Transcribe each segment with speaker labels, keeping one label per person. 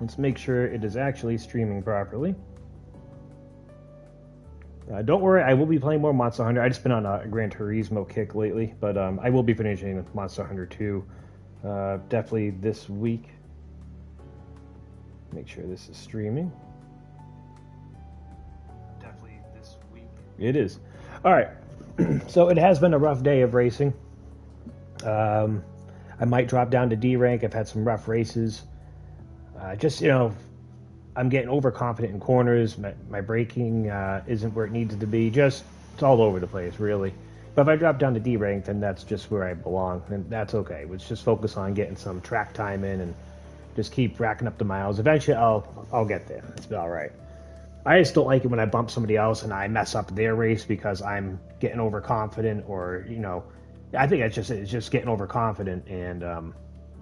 Speaker 1: Let's make sure it is actually streaming properly. Don't worry, I will be playing more Monster Hunter. I just been on a Gran Turismo kick lately, but I will be finishing Monster Hunter 2 definitely this week. Make sure this is streaming. Definitely this week. It is. All right. So it has been a rough day of racing. I might drop down to D rank. I've had some rough races. Just, I'm getting overconfident in corners. My braking isn't where it needs to be. Just, it's all over the place, really. But if I drop down to D rank, then that's just where I belong, and that's okay. Let's just focus on getting some track time in and just keep racking up the miles. Eventually, I'll get there. It's all right. I just don't like it when I bump somebody else and I mess up their race because I'm getting overconfident, or I think it's just getting overconfident and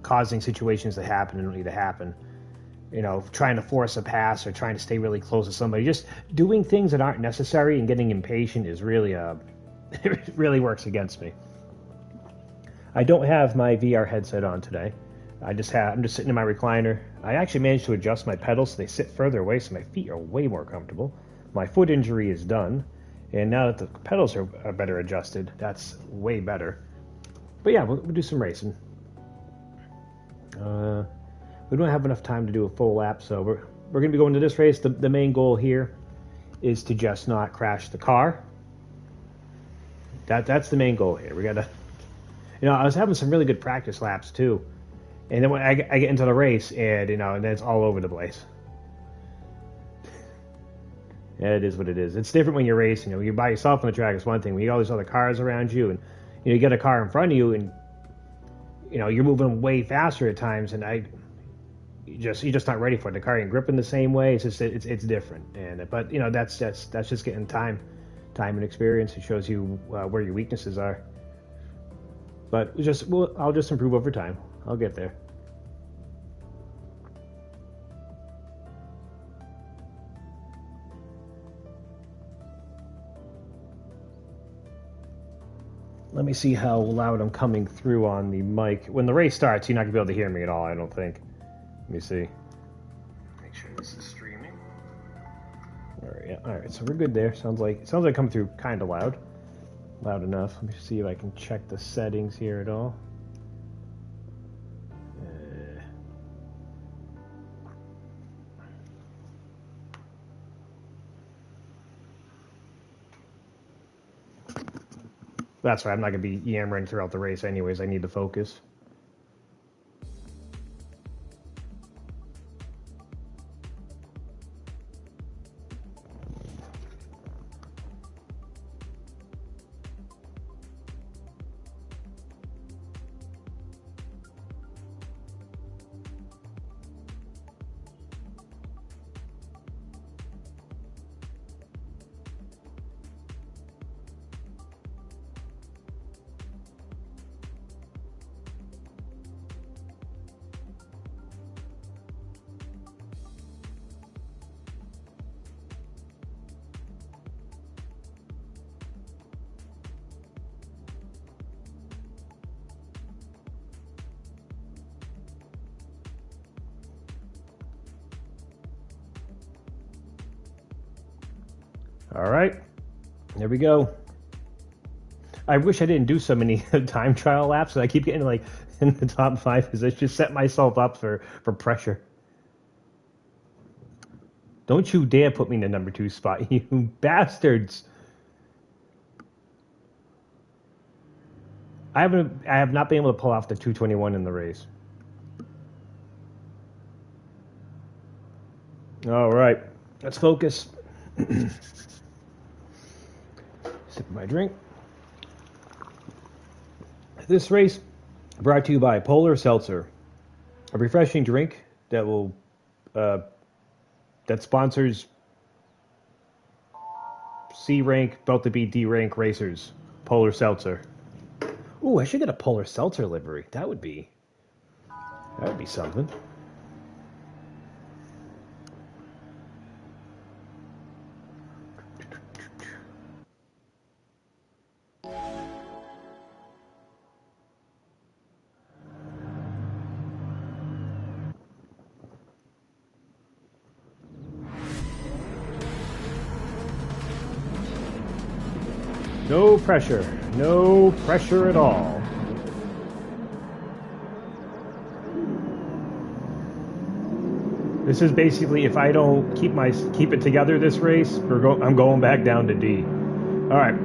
Speaker 1: causing situations that happen and don't need to happen. Trying to force a pass or trying to stay really close to somebody, just doing things that aren't necessary and getting impatient is really it really works against me. I don't have my VR headset on today. I'm just sitting in my recliner. I actually managed to adjust my pedals so they sit further away, so my feet are way more comfortable. My foot injury is done, and now that the pedals are better adjusted, that's way better. But yeah, we'll do some racing. We don't have enough time to do a full lap, so we're going to be going to this race. The main goal here is to just not crash the car. That's the main goal here. We got to, I was having some really good practice laps too. And then when I get into the race, and and then it's all over the place. Yeah, it is what it is. It's different when you're racing. When you're by yourself on the track, it's one thing. When you got all these other cars around you, and you get a car in front of you, and you're moving way faster at times, and you're just not ready for it. The car ain't gripping the same way. It's just it's different. But that's just getting time and experience. It shows you where your weaknesses are. But I'll just improve over time. I'll get there. Let me see how loud I'm coming through on the mic. When the race starts, you're not going to be able to hear me at all, I don't think. Let me see. Make sure this is streaming. All right, so we're good there. Sounds like coming through kind of loud. Loud enough. Let me see if I can check the settings here at all. That's right, I'm not going to be yammering throughout the race anyways. I need to focus. All right, there we go. I wish I didn't do so many time trial laps. I keep getting like in the top 5 because I just set myself up for pressure. Don't you dare put me in the number 2 spot, you bastards! I have not been able to pull off the 221 in the race. All right, let's focus. Sip my drink. This race brought to you by Polar Seltzer, a refreshing drink that will that sponsors C rank, about to be D rank racers. Polar Seltzer. Ooh, I should get a Polar Seltzer livery. That would be something. No pressure. No pressure at all. This is basically, if I don't keep it together this race, I'm going back down to D. All right,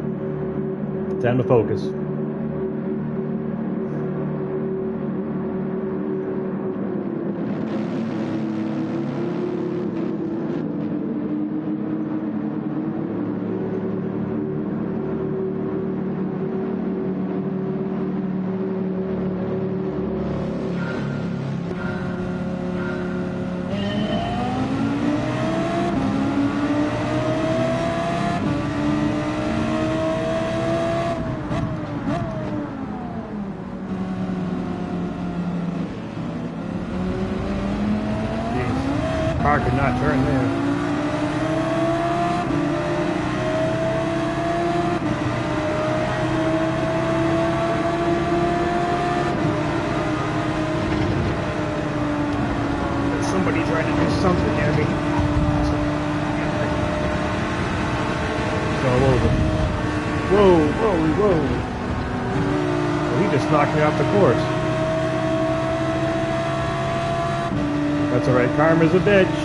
Speaker 1: time to focus. Car could not turn there. There's somebody trying to do something near me. It's all over. Whoa, whoa, whoa. Well, he just knocked me off the course. That's alright, karma's a bitch.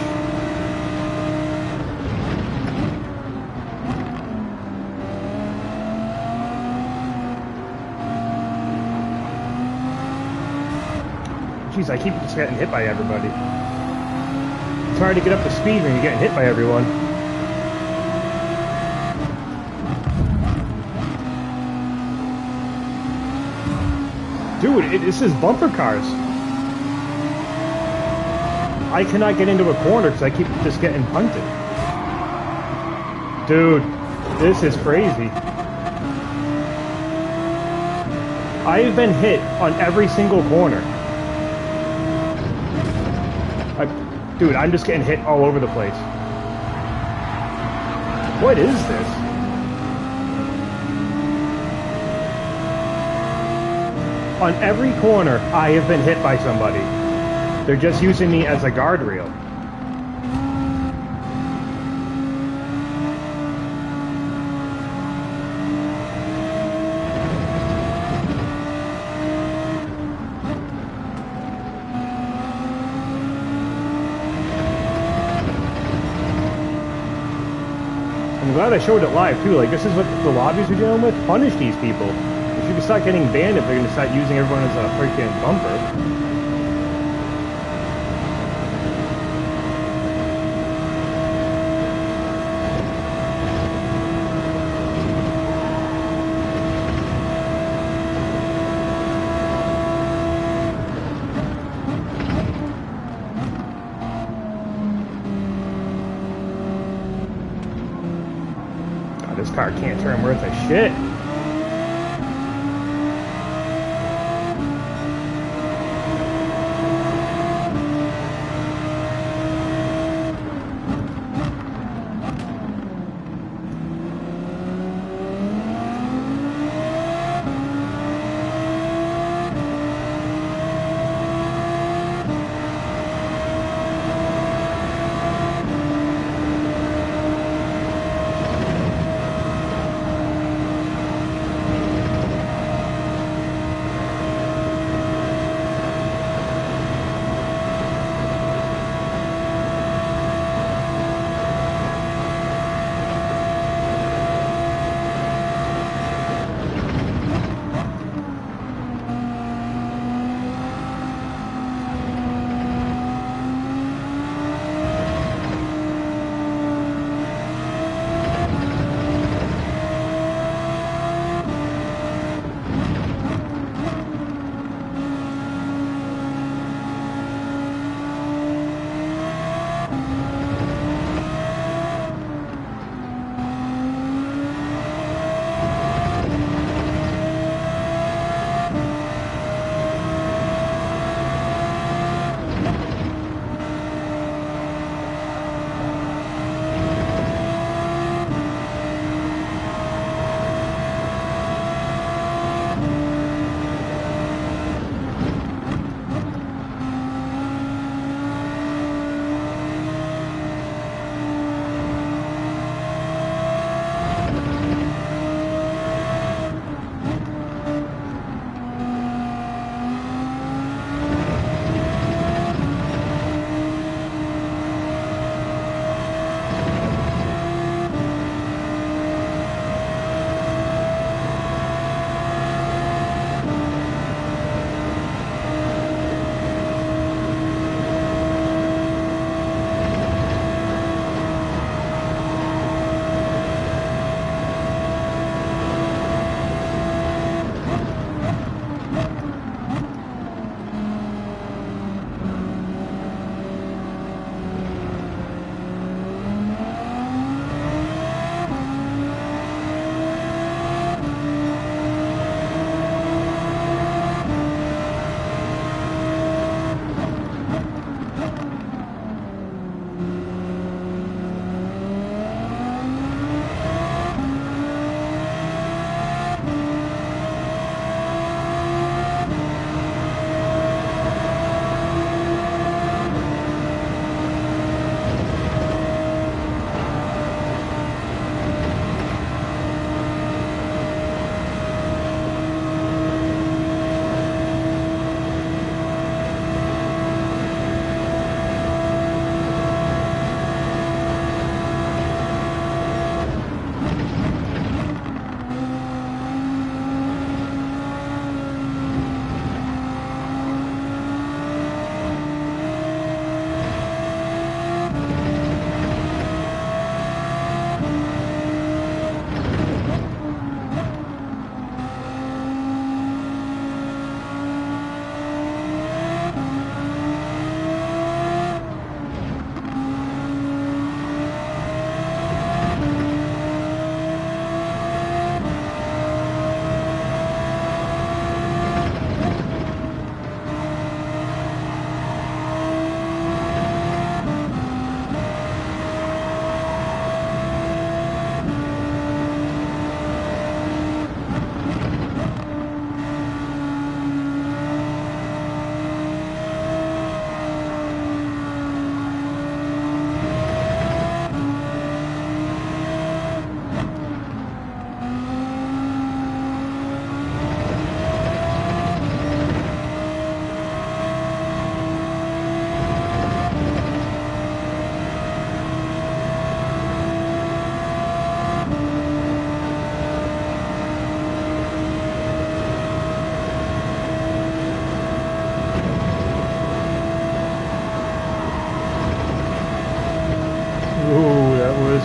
Speaker 1: Jeez, I keep just getting hit by everybody. It's hard to get up to speed when you're getting hit by everyone. Dude, this is bumper cars. I cannot get into a corner because I keep just getting punted. Dude, this is crazy. I've been hit on every single corner. Dude, I'm just getting hit all over the place. What is this? On every corner, I have been hit by somebody. They're just using me as a guardrail. I'm glad I showed it live too. Like, this is what the lobbies are dealing with. Punish these people. They should start getting banned if they're going to start using everyone as a freaking bumper. This car can't turn worth a shit.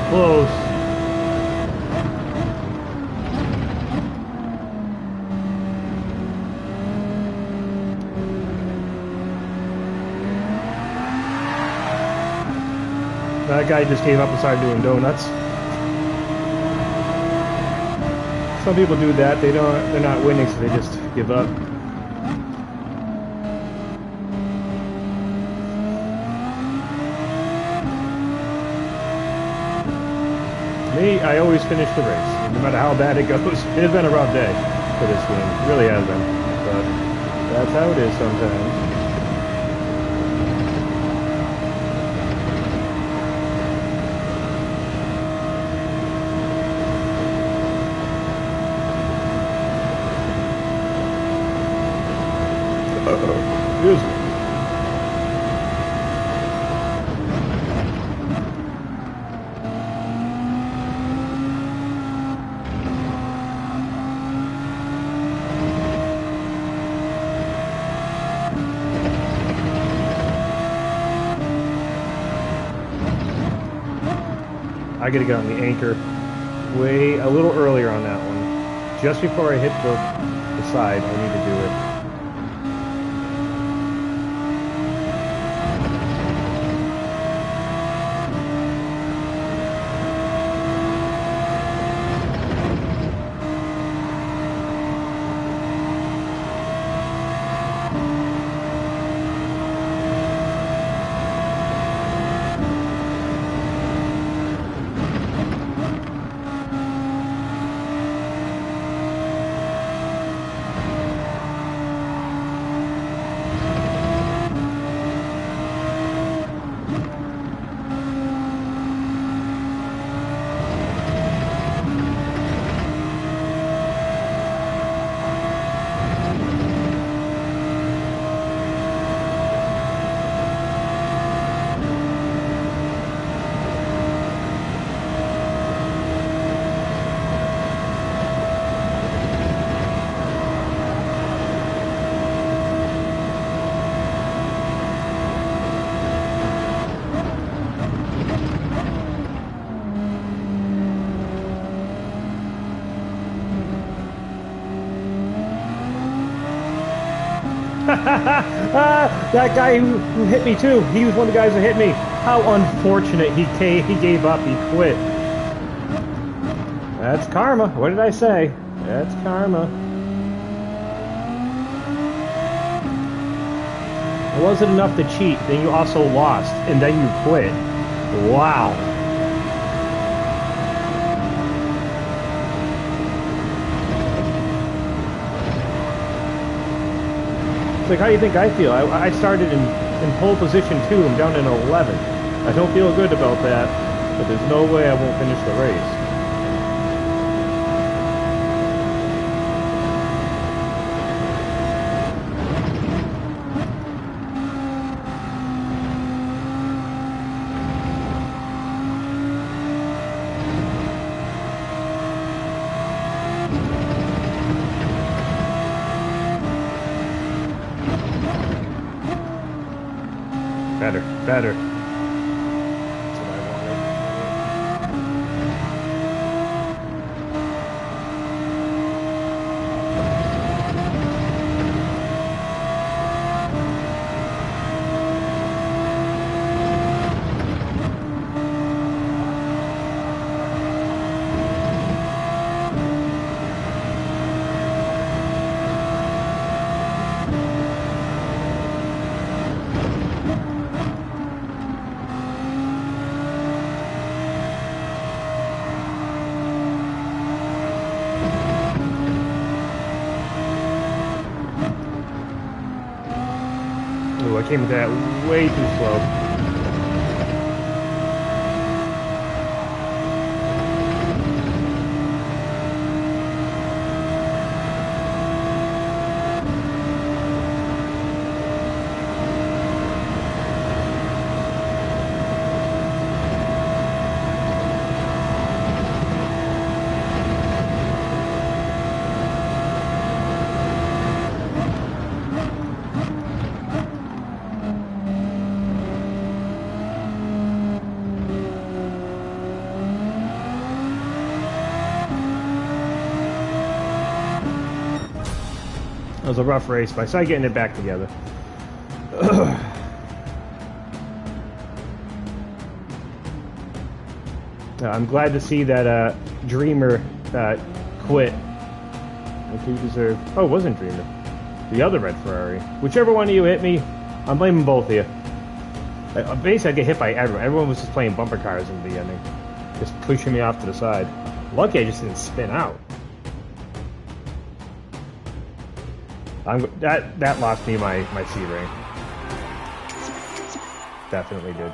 Speaker 1: close. That guy just gave up and started doing donuts. Some people do that. They're not winning, so they just give up. Me, I always finish the race, no matter how bad it goes. It has been a rough day for this game. It really has been. But that's how it is sometimes. Excuse me. I gotta get on the anchor way a little earlier on that one. Just before I hit the side, I need to do it. That guy who hit me too. He was one of the guys who hit me. How unfortunate. He gave up. He quit. That's karma. What did I say? That's karma. It wasn't enough to cheat. Then you also lost. And then you quit. Wow. It's like, how do you think I feel? I started in pole position too. I'm down in 11. I don't feel good about that, but there's no way I won't finish the race. Better. That's what I wanted. I came into that way too slow. It was a rough race, but I started getting it back together. I'm glad to see that Dreamer quit. Like he deserved. Oh, it wasn't Dreamer. The other red Ferrari. Whichever one of you hit me, I'm blaming both of you. Basically, I get hit by everyone. Everyone was just playing bumper cars in the beginning. Just pushing me off to the side. Lucky I just didn't spin out. That lost me my C ring. Definitely did.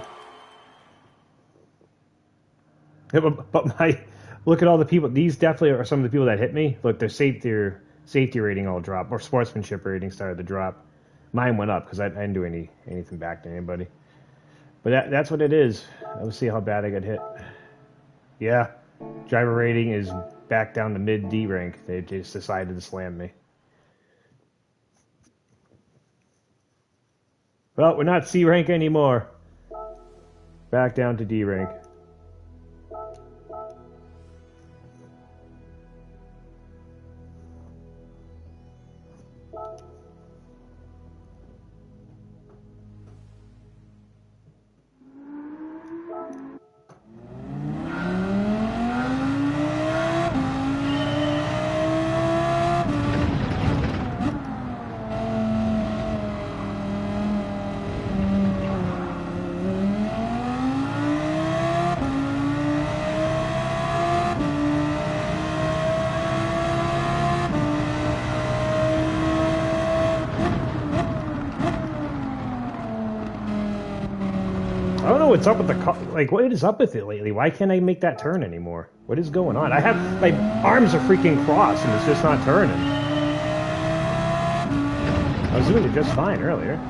Speaker 1: Yeah, but look at all the people. These definitely are some of the people that hit me. Look, their safety rating all dropped, or sportsmanship rating started to drop. Mine went up because I didn't do anything back to anybody. But that's what it is. Let's see how bad I got hit. Yeah, driver rating is back down to mid D rank. They just decided to slam me. Well, we're not C rank anymore. Back down to D rank. I don't know what's up with the car. Like, what is up with it lately? Why can't I make that turn anymore? What is going on? My arms are freaking crossed and it's just not turning. I was doing it just fine earlier.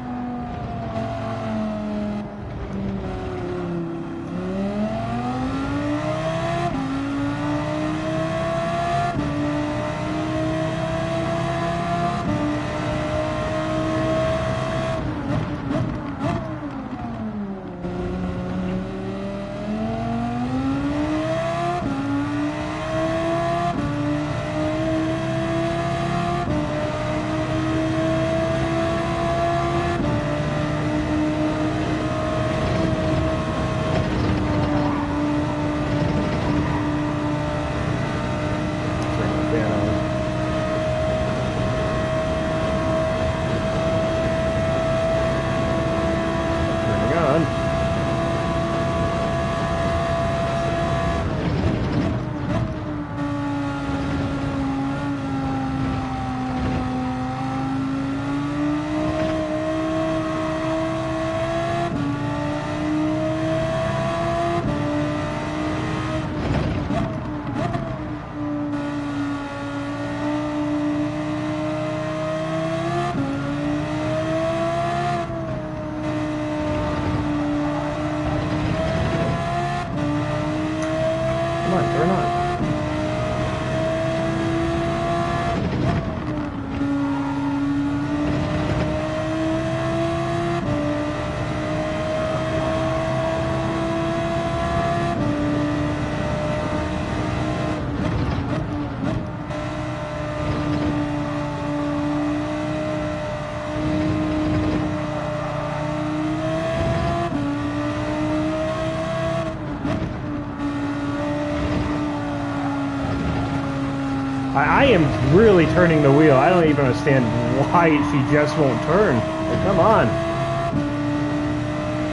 Speaker 1: I am really turning the wheel. I don't even understand why she just won't turn. Like, come on.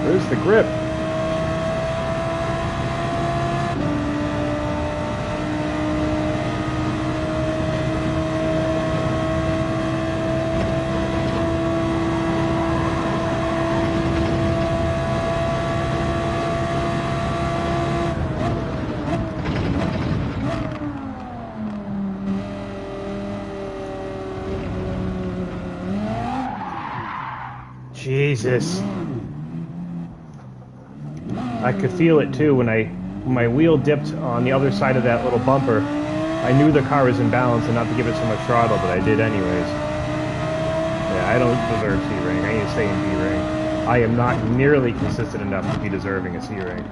Speaker 1: Where's the grip? Jesus. I could feel it too when my wheel dipped on the other side of that little bumper. I knew the car was in balance and not to give it so much throttle, but I did anyways. Yeah, I don't deserve C ring. I need to stay in B ring. I am not nearly consistent enough to be deserving a C ring.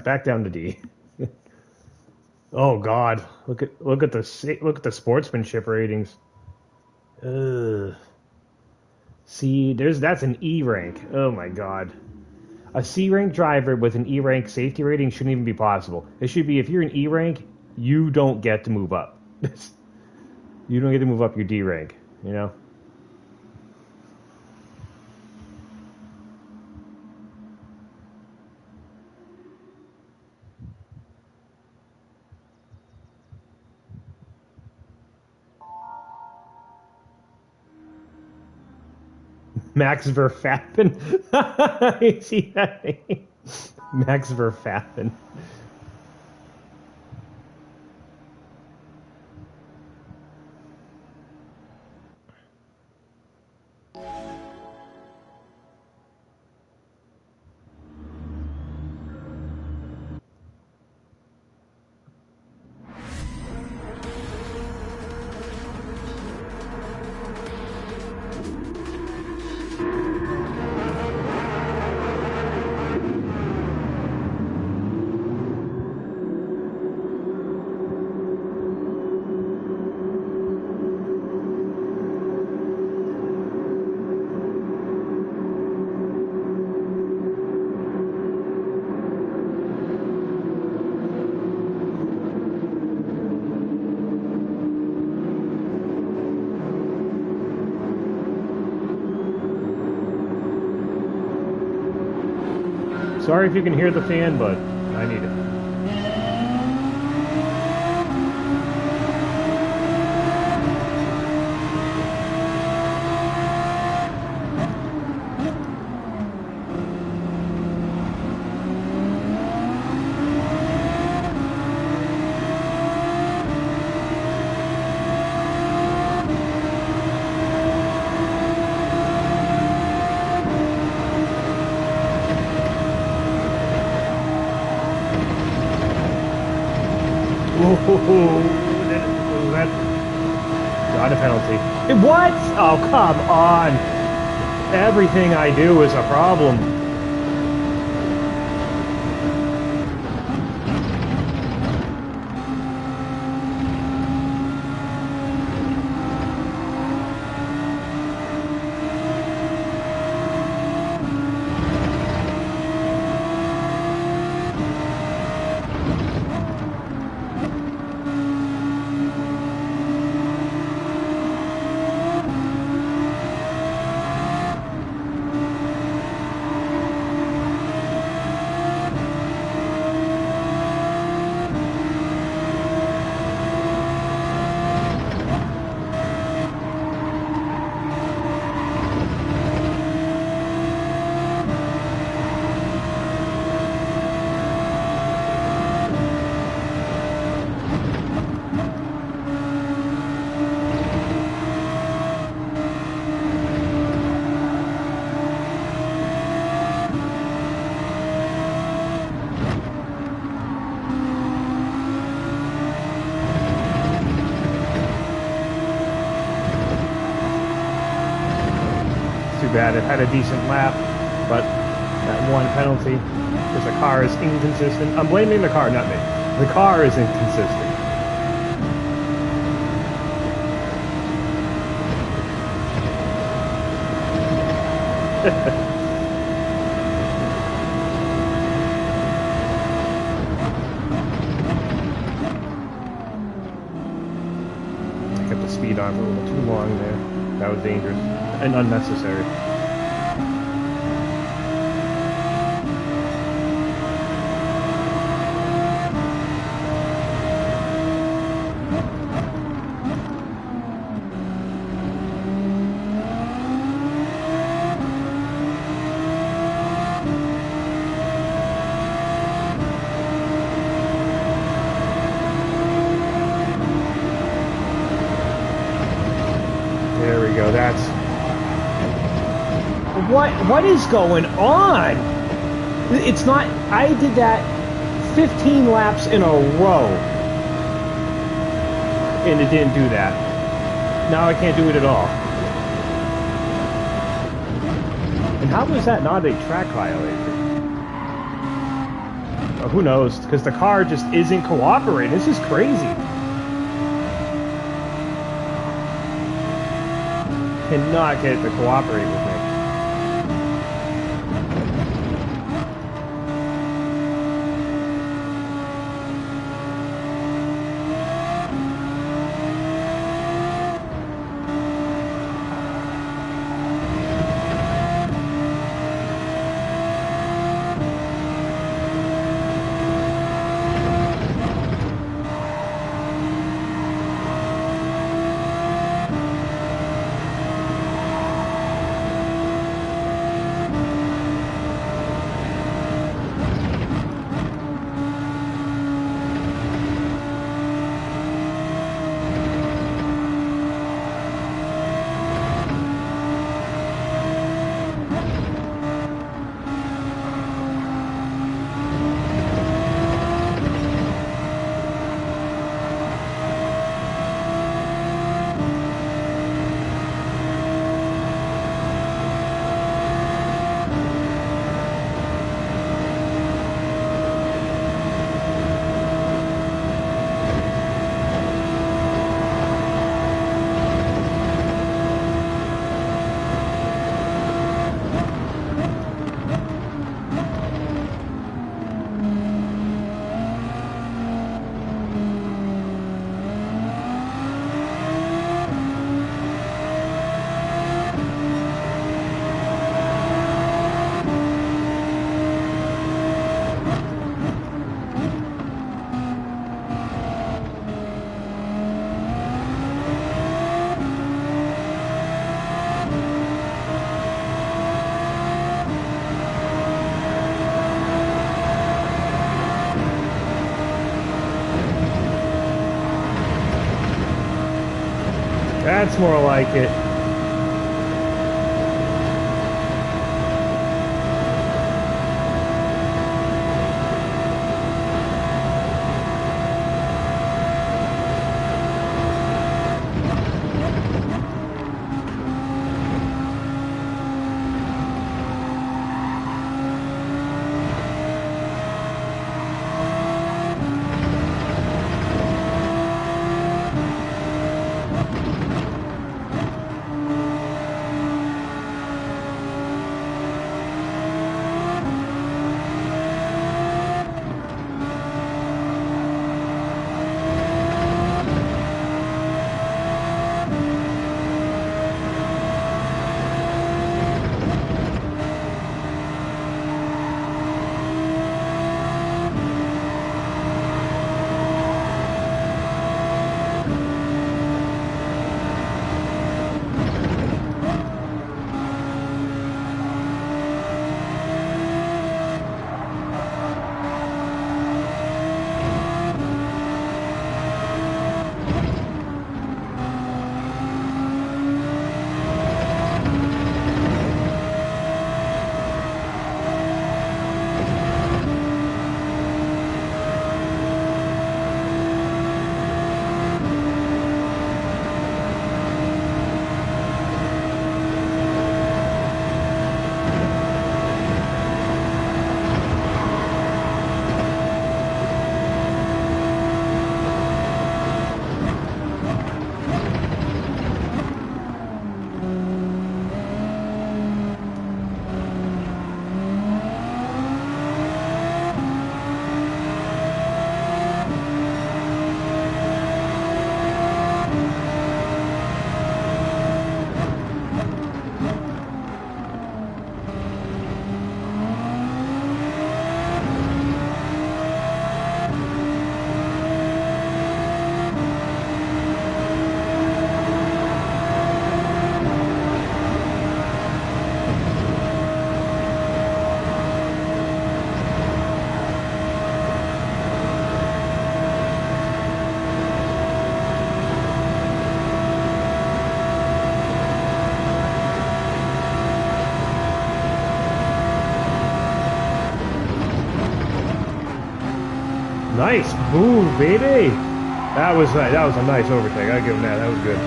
Speaker 1: back down to D. Oh God, look at the sportsmanship ratings. Ugh. See, that's an E rank. Oh my God. A C rank driver with an E rank safety rating shouldn't even be possible. It should be if you're an E rank, you don't get to move up. You don't get to move up your D rank, you know? Max Verstappen. You see that name? Max Verstappen. Sorry if you can hear the fan, but I need it. That got a penalty. What? Oh, come on. Everything I do is a problem. Bad. It had a decent lap, but that one penalty because the car is inconsistent. I'm blaming the car, not me. The car is inconsistent. I kept the speed on for a little too long there. That was dangerous and unnecessary. There we go. That's what is going on? It's not. I did that 15 laps in a row, and it didn't do that. Now I can't do it at all. And how was that not a track violation? Or who knows? Because the car just isn't cooperating. This is crazy. Cannot get it to cooperate with me. That's more like it. Nice move, baby. That was a nice overtake. I'll give him that. That was good.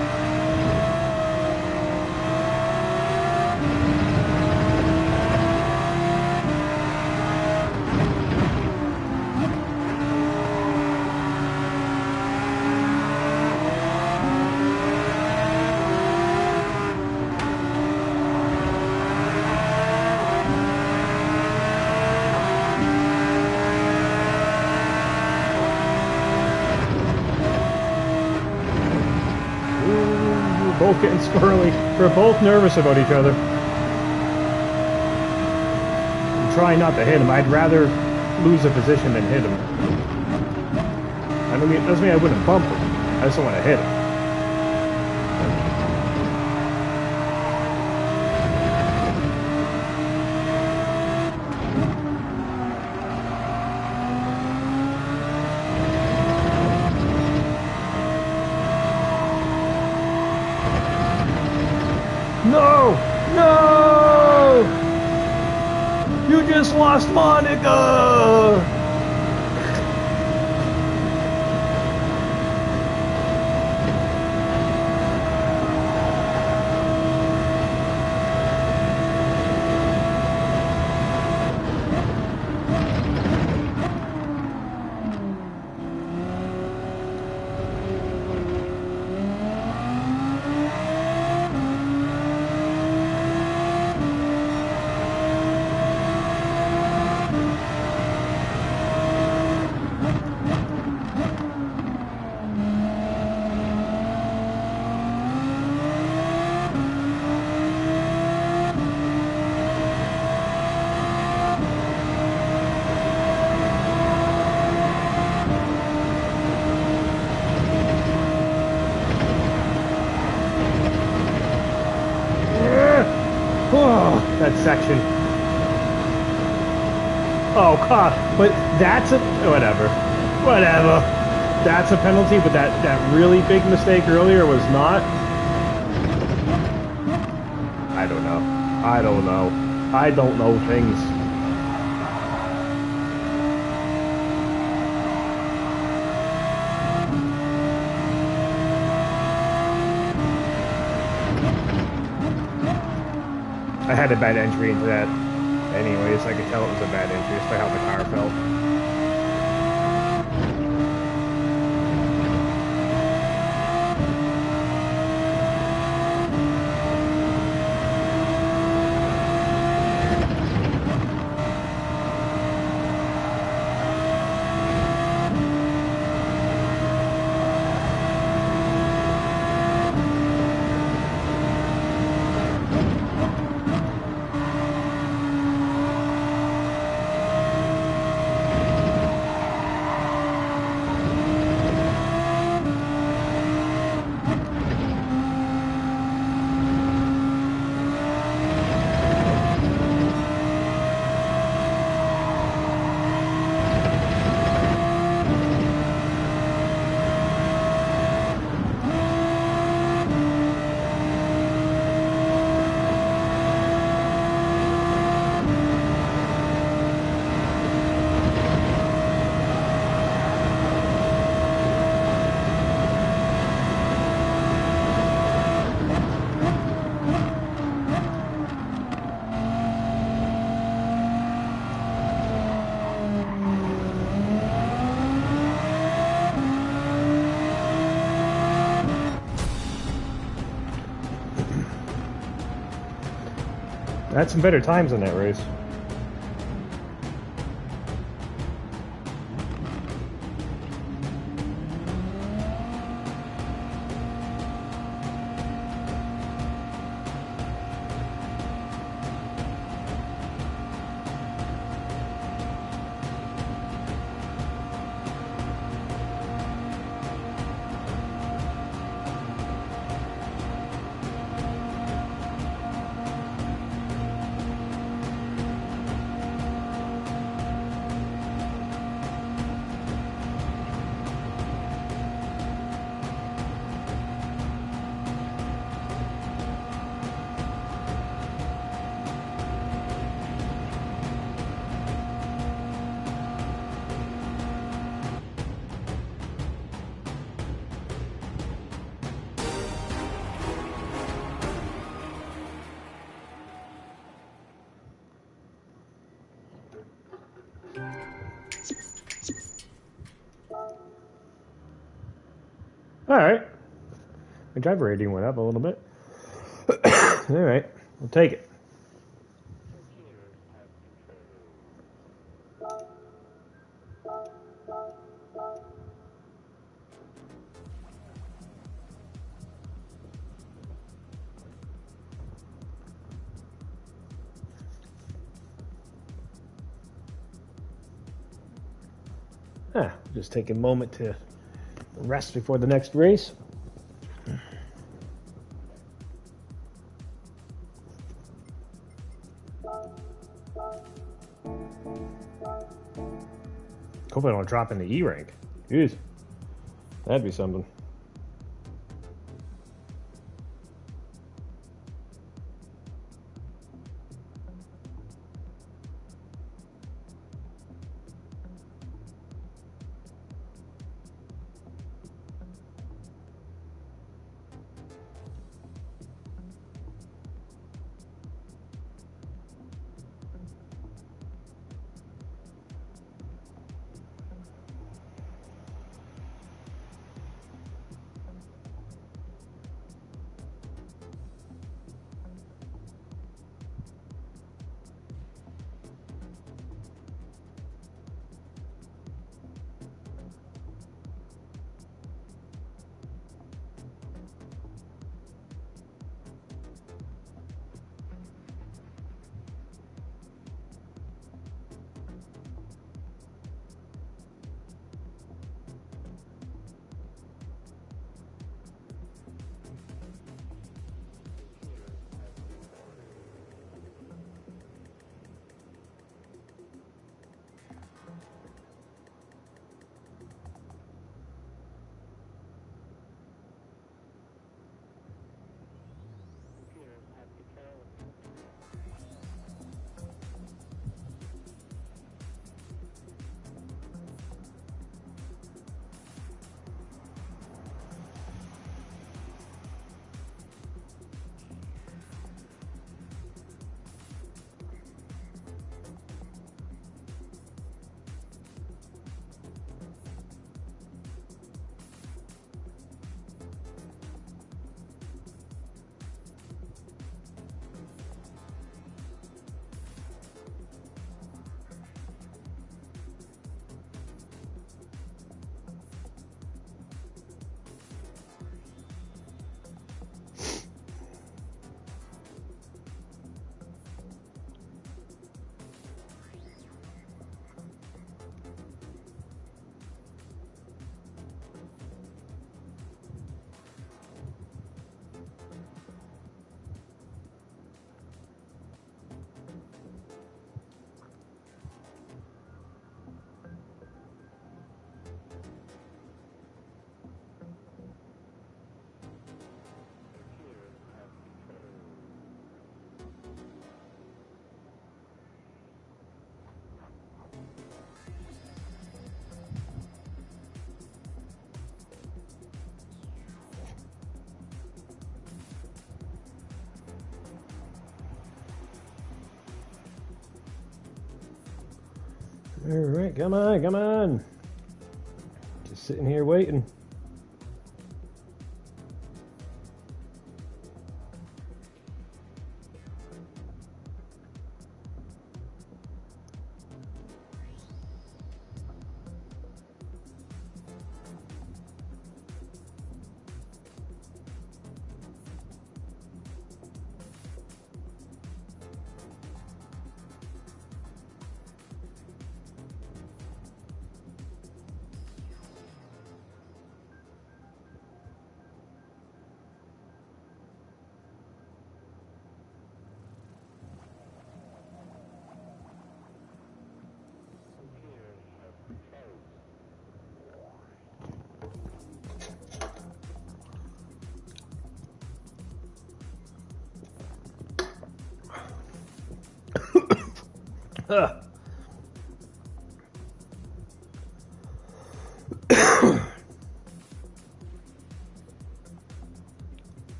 Speaker 1: We're both getting squirrely. We're both nervous about each other. I'm trying not to hit him. I'd rather lose a position than hit him. I mean, it doesn't mean I wouldn't bump him. I just don't want to hit him. No! No! You just lost Monica! Oh, that section. Oh, God. But that's a... Whatever. Whatever. That's a penalty, but that really big mistake earlier was not. I don't know. I don't know. I don't know things. I had a bad entry into that anyways. I could tell it was a bad entry just by how the car felt. I had some better times in that race. Alright. My driver rating went up a little bit. Alright, we'll take it. Just take a moment to rest before the next race. Hope I don't drop in the E rank. Jeez. That'd be something. All right, come on, come on. Just sitting here waiting.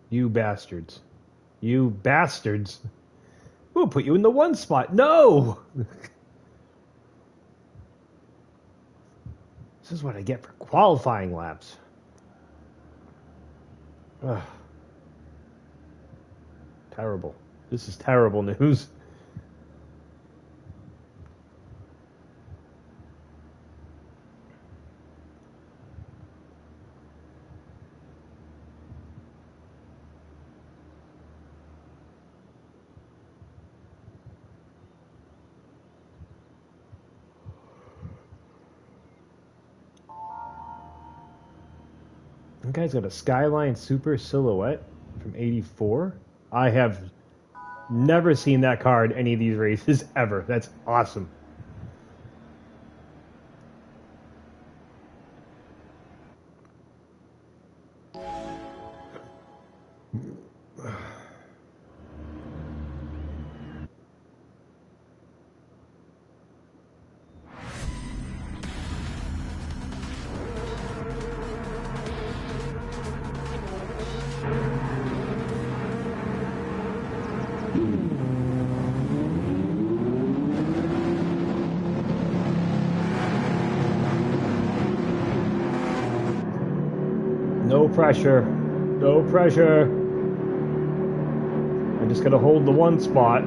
Speaker 1: You bastards. You bastards. We'll put you in the one spot. No! This is what I get for qualifying laps. Ugh. Terrible. This is terrible news. That guy's got a Skyline Super Silhouette from '84. I have never seen that car in any of these races ever. That's awesome. No pressure. No pressure. I just gotta hold the one spot.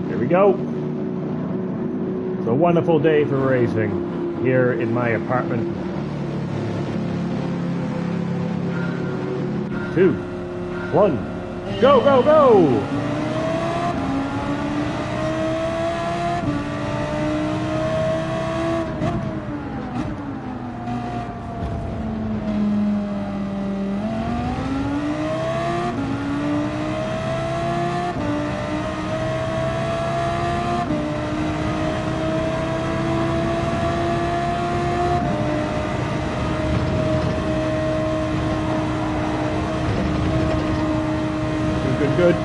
Speaker 1: Here we go. It's a wonderful day for racing here in my apartment. 2, 1, go, go, go! Good.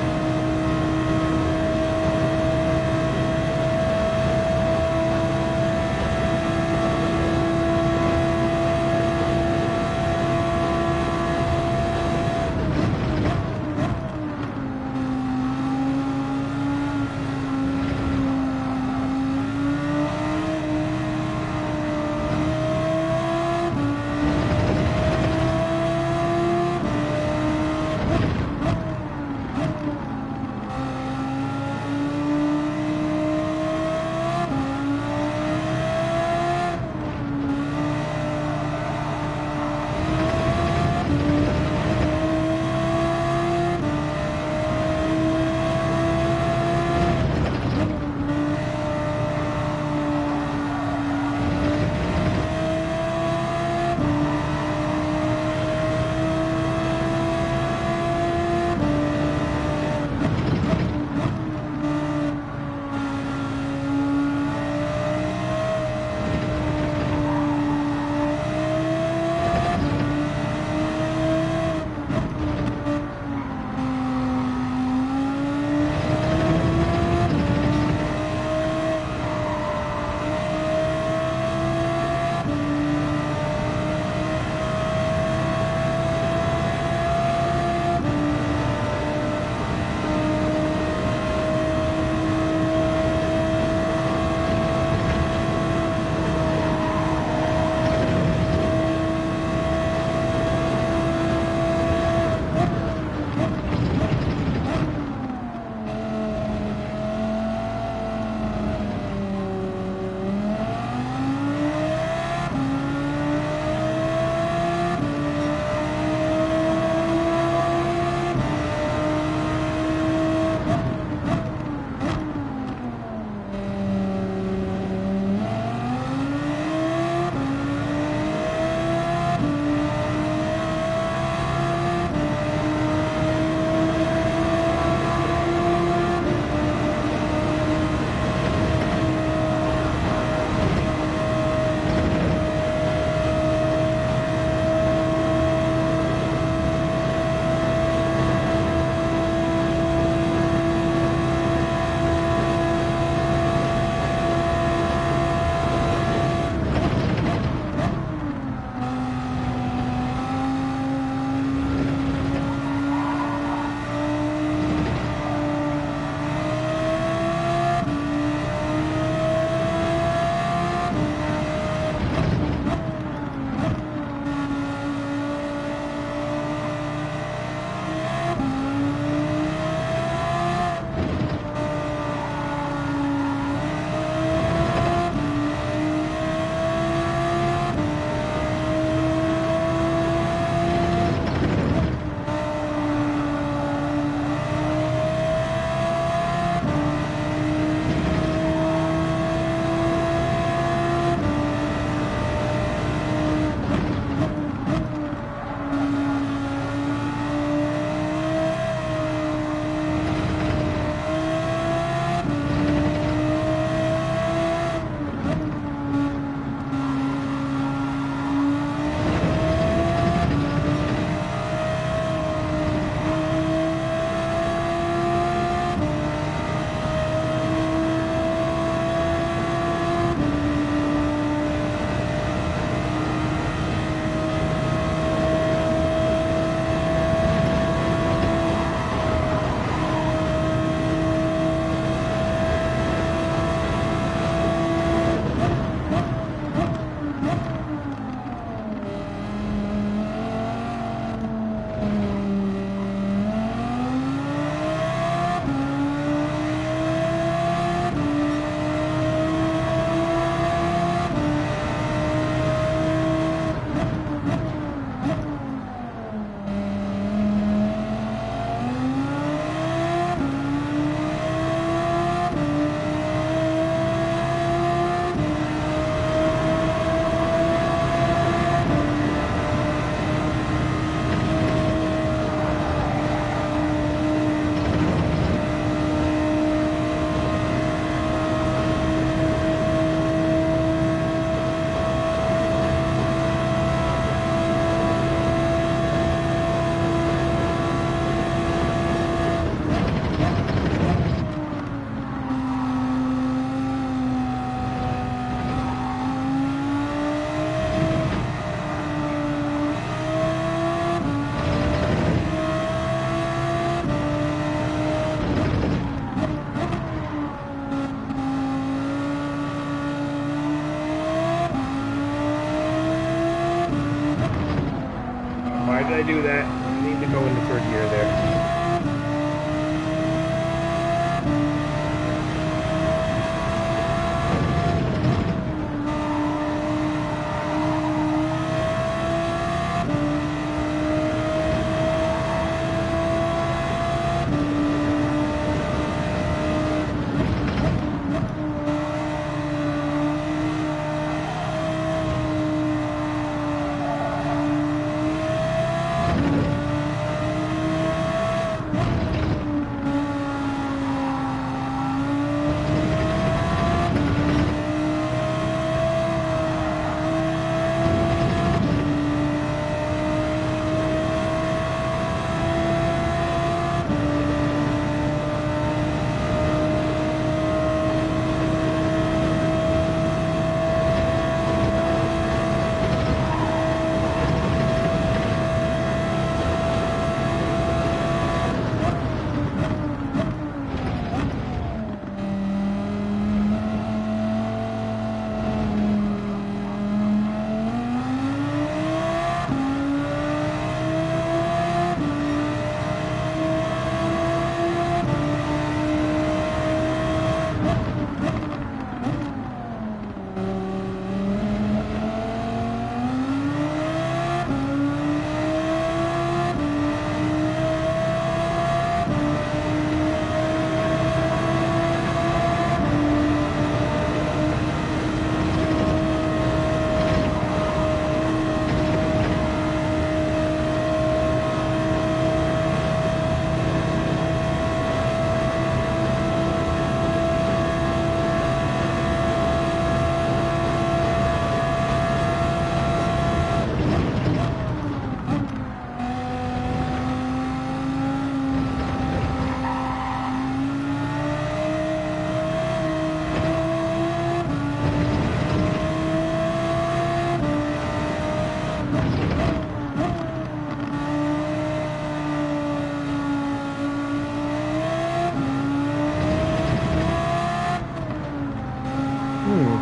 Speaker 1: I do that, I need to go into third gear there.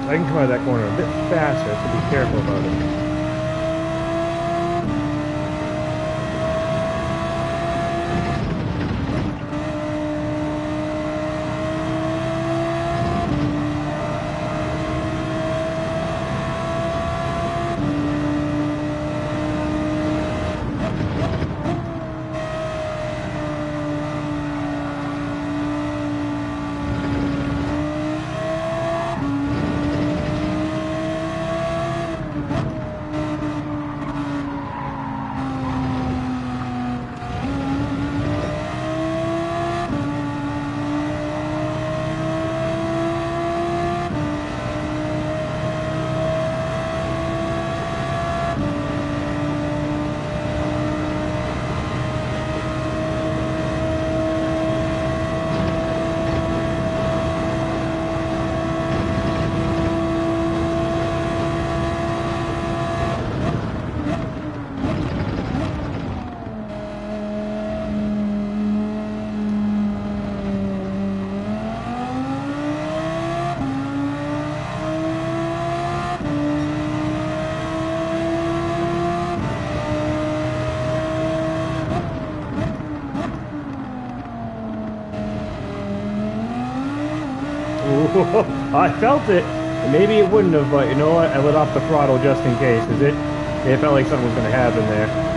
Speaker 1: I can come out of that corner a bit faster, so be careful about it. I felt it. Maybe it wouldn't have, but you know what? I let off the throttle just in case, because it felt like something was going to happen there.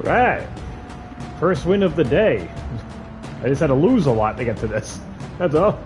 Speaker 1: Right. First win of the day. I just had to lose a lot to get to this. That's all.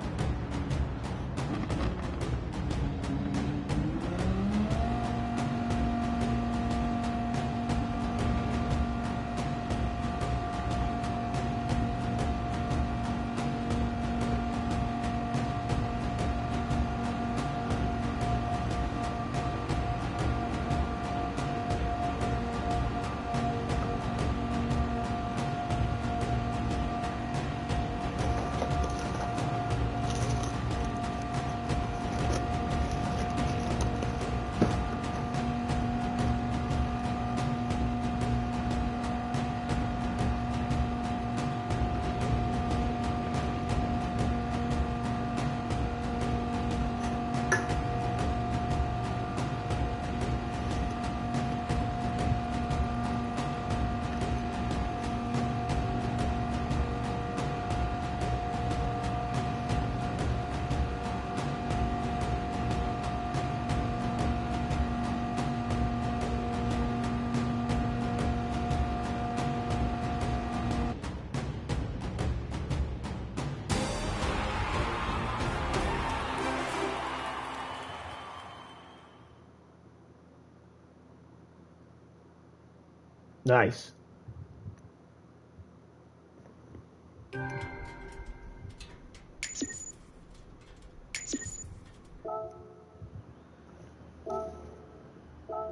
Speaker 1: Nice.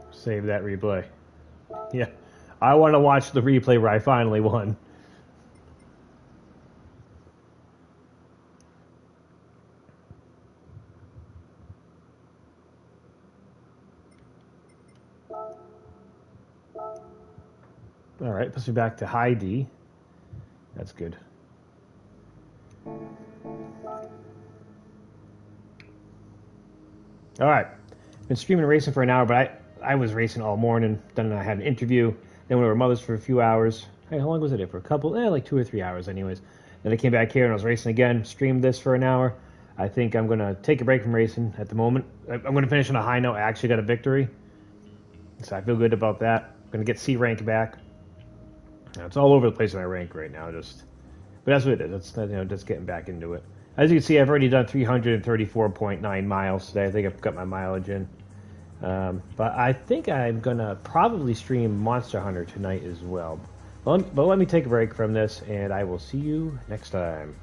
Speaker 1: Save that replay. Yeah. I want to watch the replay where I finally won. All right, puts me back to high D. That's good. All right, been streaming and racing for an hour, but I was racing all morning. Then I had an interview. Then we were mothers for a few hours. Hey, how long was it? For a couple, like 2 or 3 hours, anyways. Then I came back here and I was racing again. Streamed this for an hour. I think I'm gonna take a break from racing at the moment. I'm gonna finish on a high note. I actually got a victory, so I feel good about that. I'm gonna get C rank back. Now, it's all over the place in my rank right now. But that's what it is. It's just getting back into it. As you can see, I've already done 334.9 miles today. I think I've got my mileage in. But I think I'm going to probably stream Monster Hunter tonight as well. But let me take a break from this, and I will see you next time.